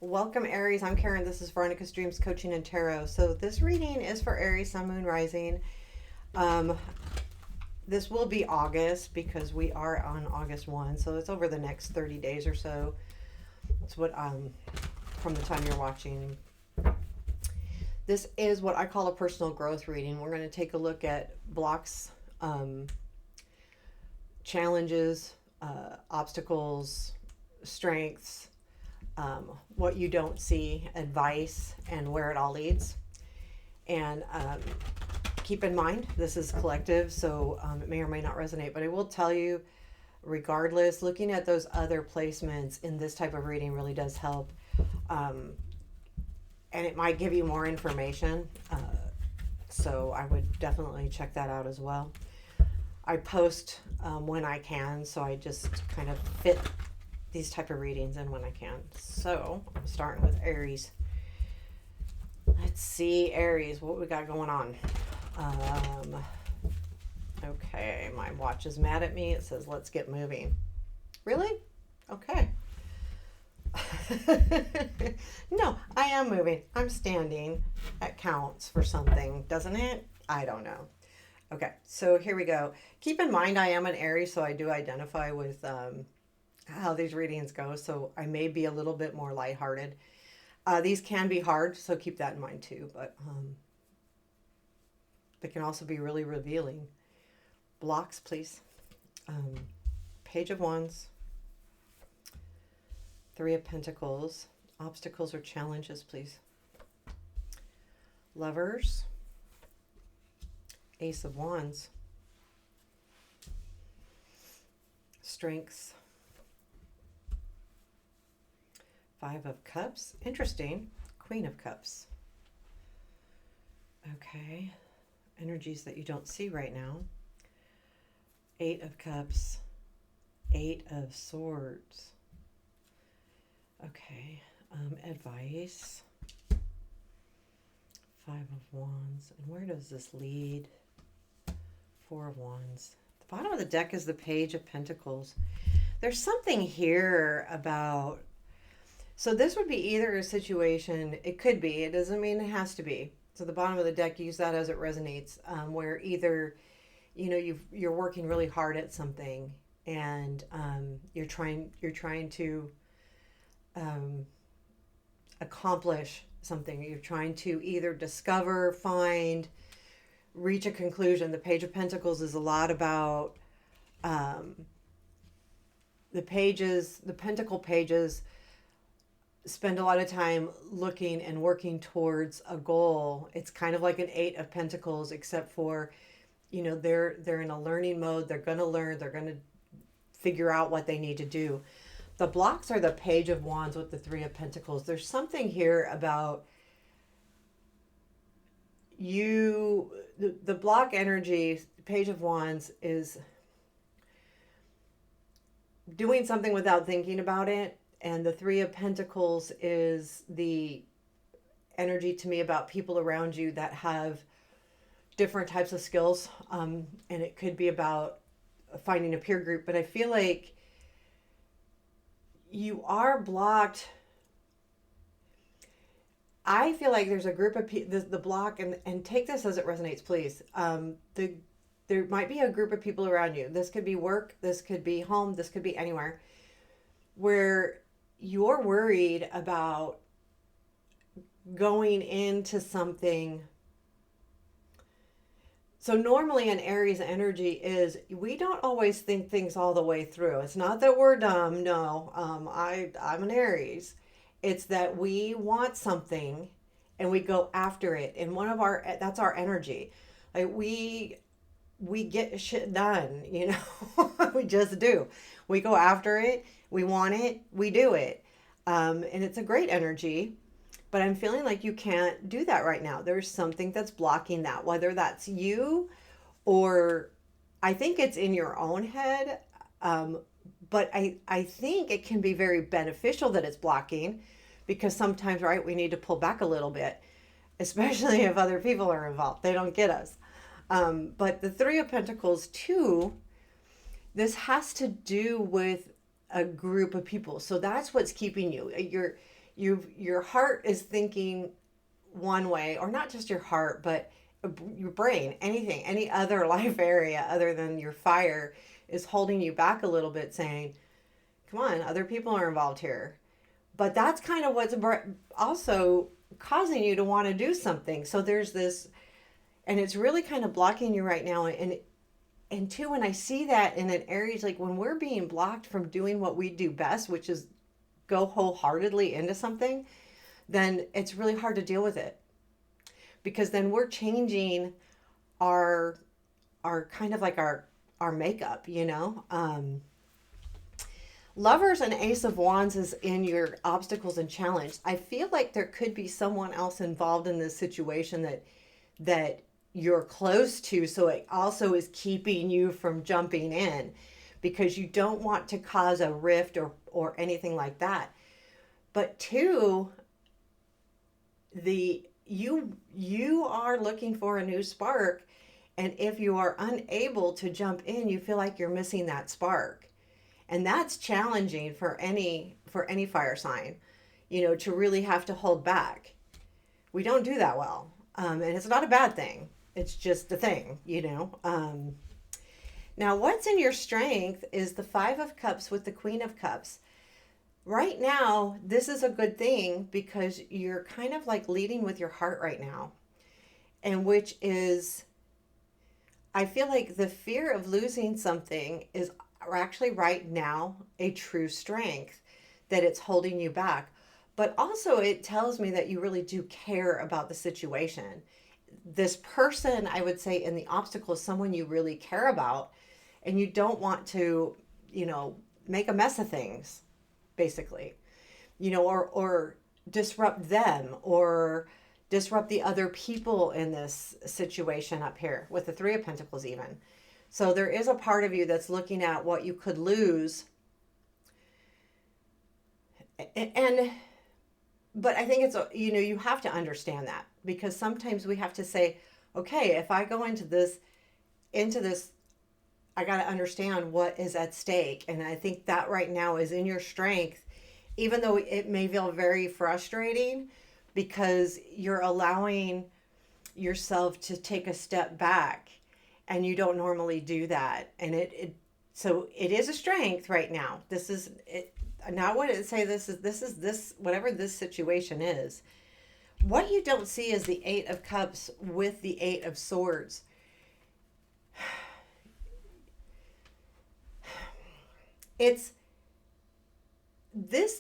Welcome, Aries. I'm Karen. This is Veronica's Dreams Coaching and Tarot. So this reading is for Aries, Sun, Moon, Rising. Um, this will be August because we are on August 1. So it's over the next 30 days or so. That's what from the time you're watching. This is what I call a personal growth reading. We're going to take a look at blocks, challenges, obstacles, strengths, what you don't see, advice, and where it all leads. And keep in mind, this is collective, so it may or may not resonate, but I will tell you, regardless, looking at those other placements in this type of reading really does help. And it might give you more information. So I would definitely check that out as well. I post when I can, so I just kind of fit these type of readings in when I can. So I'm starting with Aries. Let's see, Aries, what we got going on. Okay, my watch is mad at me. It says, let's get moving. Really? Okay. No, I am moving. I'm standing. That counts for something, doesn't it? I don't know. Okay, so here we go. Keep in mind, I am an Aries, so I do identify with how these readings go, so I may be a little bit more lighthearted. These can be hard, so keep that in mind too, but they can also be really revealing. Blocks, please. Page of Wands, Three of Pentacles, obstacles or challenges, please. Lovers, Ace of Wands, strengths, Five of Cups. Interesting. Queen of Cups. Okay. Energies that you don't see right now. Eight of Cups. Eight of Swords. Okay. Advice. Five of Wands. And where does this lead? Four of Wands. The bottom of the deck is the Page of Pentacles. There's something here about... So this would be either a situation, it could be, it doesn't mean it has to be. So the bottom of the deck, use that as it resonates, where either, you know, you're working really hard at something and you're trying to accomplish something. You're trying to either discover, find, reach a conclusion. The Page of Pentacles is a lot about the Pentacle pages spend a lot of time looking and working towards a goal. It's kind of like an Eight of Pentacles, except for, you know, they're in a learning mode. They're going to learn. They're going to figure out what they need to do. The blocks are the Page of Wands with the Three of Pentacles. There's something here about you, the block energy, Page of Wands is doing something without thinking about it. And the Three of Pentacles is the energy to me about people around you that have different types of skills. And it could be about finding a peer group. But I feel like you are blocked. I feel like there's a group of people, the block, and take this as it resonates, please. There might be a group of people around you. This could be work. This could be home. This could be anywhere where you're worried about going into something. So normally an Aries energy is we don't always think things all the way through. It's not that we're dumb. No, I'm an Aries. It's that we want something and we go after it. And that's our energy. Like we get shit done, you know, we just do. We go after it. We want it, we do it. And it's a great energy, but I'm feeling like you can't do that right now. There's something that's blocking that, whether that's you or I think it's in your own head. But I think it can be very beneficial that it's blocking because sometimes, right, we need to pull back a little bit, especially if other people are involved. They don't get us. But the Three of Pentacles too, this has to do with a group of people. So that's what's keeping you. your heart is thinking one way, or not just your heart, but your brain, anything, any other life area other than your fire is holding you back a little bit, saying, come on, other people are involved here. But that's kind of what's also causing you to want to do something. So there's this, and it's really kind of blocking you right now. And two, when I see that in an Aries, like when we're being blocked from doing what we do best, which is go wholeheartedly into something, then it's really hard to deal with it, because then we're changing our kind of like our makeup, you know. Lovers and Ace of Wands is in your obstacles and challenge. I feel like there could be someone else involved in this situation that you're close to, so it also is keeping you from jumping in, because you don't want to cause a rift or anything like that. But two, you are looking for a new spark, and if you are unable to jump in, you feel like you're missing that spark. And that's challenging for any fire sign, you know, to really have to hold back. We don't do that well. And it's not a bad thing. It's just a thing, you know. Now, what's in your strength is the Five of Cups with the Queen of Cups. Right now, this is a good thing because you're kind of like leading with your heart right now. And which is, I feel like the fear of losing something is actually right now a true strength, that it's holding you back. But also it tells me that you really do care about the situation. This person, I would say, in the obstacle is someone you really care about, and you don't want to, you know, make a mess of things, basically, you know, or disrupt them, or disrupt the other people in this situation up here with the Three of Pentacles even. So there is a part of you that's looking at what you could lose. But I think it's, you know, you have to understand that, because sometimes we have to say, okay, if I go into this, I got to understand what is at stake. And I think that right now is in your strength, even though it may feel very frustrating, because you're allowing yourself to take a step back, and you don't normally do that. And so it is a strength right now. This is it. Now, what did it say? This is whatever this situation is. What you don't see is the Eight of Cups with the Eight of Swords. This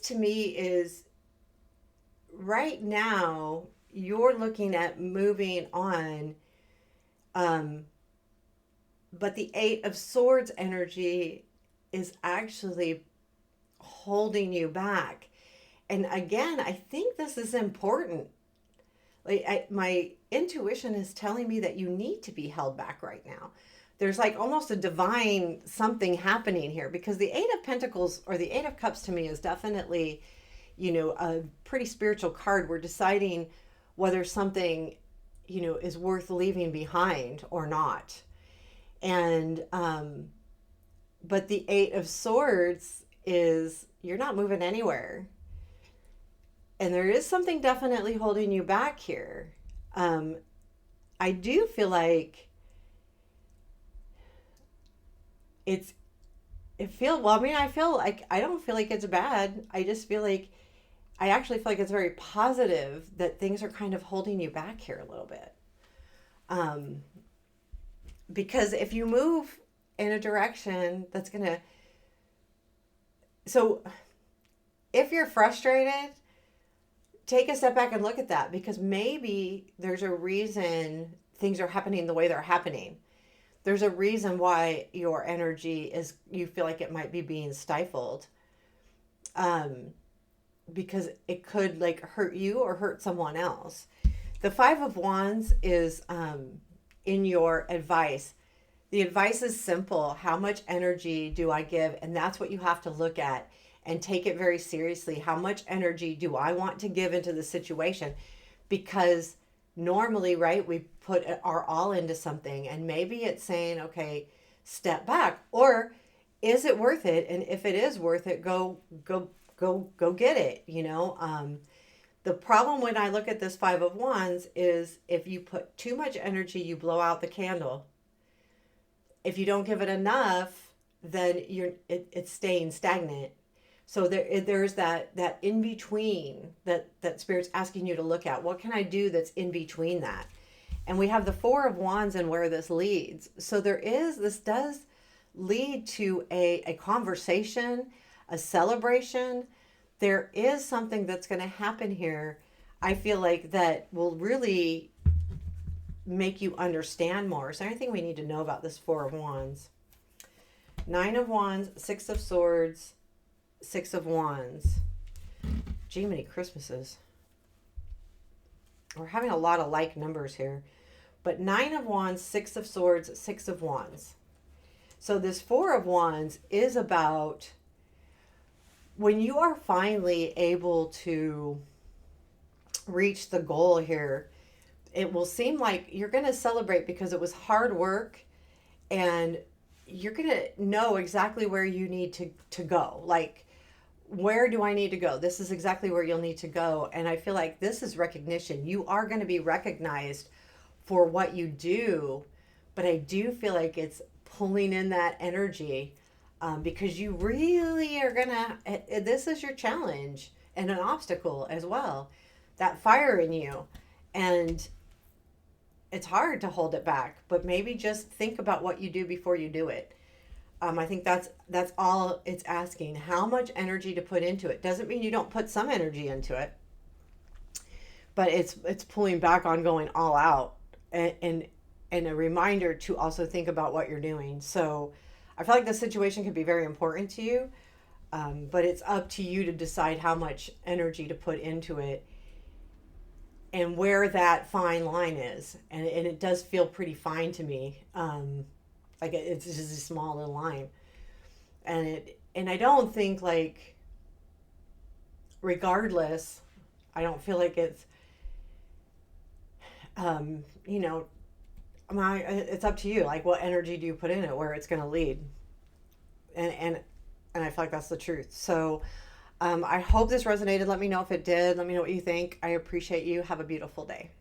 to me is, right now you're looking at moving on, but the Eight of Swords energy is actually holding you back. And again, I think this is important. Like my intuition is telling me that you need to be held back right now. There's like almost a divine something happening here, because the Eight of Pentacles or the Eight of Cups to me is definitely, you know, a pretty spiritual card. We're deciding whether something, you know, is worth leaving behind or not. And but the Eight of Swords is, you're not moving anywhere, and there is something definitely holding you back here. I do feel like I feel like, I don't feel like it's bad. I just feel like, I actually feel like it's very positive that things are kind of holding you back here a little bit. Because if you move in a direction that's going to, so if you're frustrated, take a step back and look at that, because maybe there's a reason things are happening the way they're happening. There's a reason why your energy is, you feel like it might be being stifled. Because it could like hurt you or hurt someone else. The Five of Wands is in your advice. The advice is simple. How much energy do I give? And that's what you have to look at and take it very seriously. How much energy do I want to give into the situation? Because normally, right, we put our all into something, and maybe it's saying, okay, step back, or is it worth it? And if it is worth it, go go get it, you know. The problem when I look at this Five of Wands is if you put too much energy, you blow out the candle. If you don't give it enough, then it's staying stagnant. So there's that in between that spirit's asking you to look at. What can I do that's in between that? And we have the Four of Wands and where this leads. So this does lead to a conversation, a celebration. There is something that's going to happen here. I feel like that will really make you understand more. Is there anything we need to know about this Four of Wands? Nine of Wands, Six of Swords, Six of Wands. Gee, many Christmases. We're having a lot of like numbers here. But Nine of Wands, Six of Swords, Six of Wands. So this Four of Wands is about when you are finally able to reach the goal here. It will seem like you're going to celebrate because it was hard work, and you're going to know exactly where you need to go. Like, where do I need to go? This is exactly where you'll need to go. And I feel like this is recognition. You are going to be recognized for what you do, but I do feel like it's pulling in that energy, because you really are going to, this is your challenge and an obstacle as well. That fire in you. And it's hard to hold it back, but maybe just think about what you do before you do it. I think that's all it's asking. How much energy to put into it. Doesn't mean you don't put some energy into it, but it's pulling back on going all out, and a reminder to also think about what you're doing. So I feel like the situation could be very important to you, but it's up to you to decide how much energy to put into it and where that fine line is. And it does feel pretty fine to me. Like it's just a small little line. And I don't think, like, regardless, I don't feel like it's, you know, it's up to you. Like, what energy do you put in it, where it's going to lead? And I feel like that's the truth. So, I hope this resonated. Let me know if it did. Let me know what you think. I appreciate you. Have a beautiful day.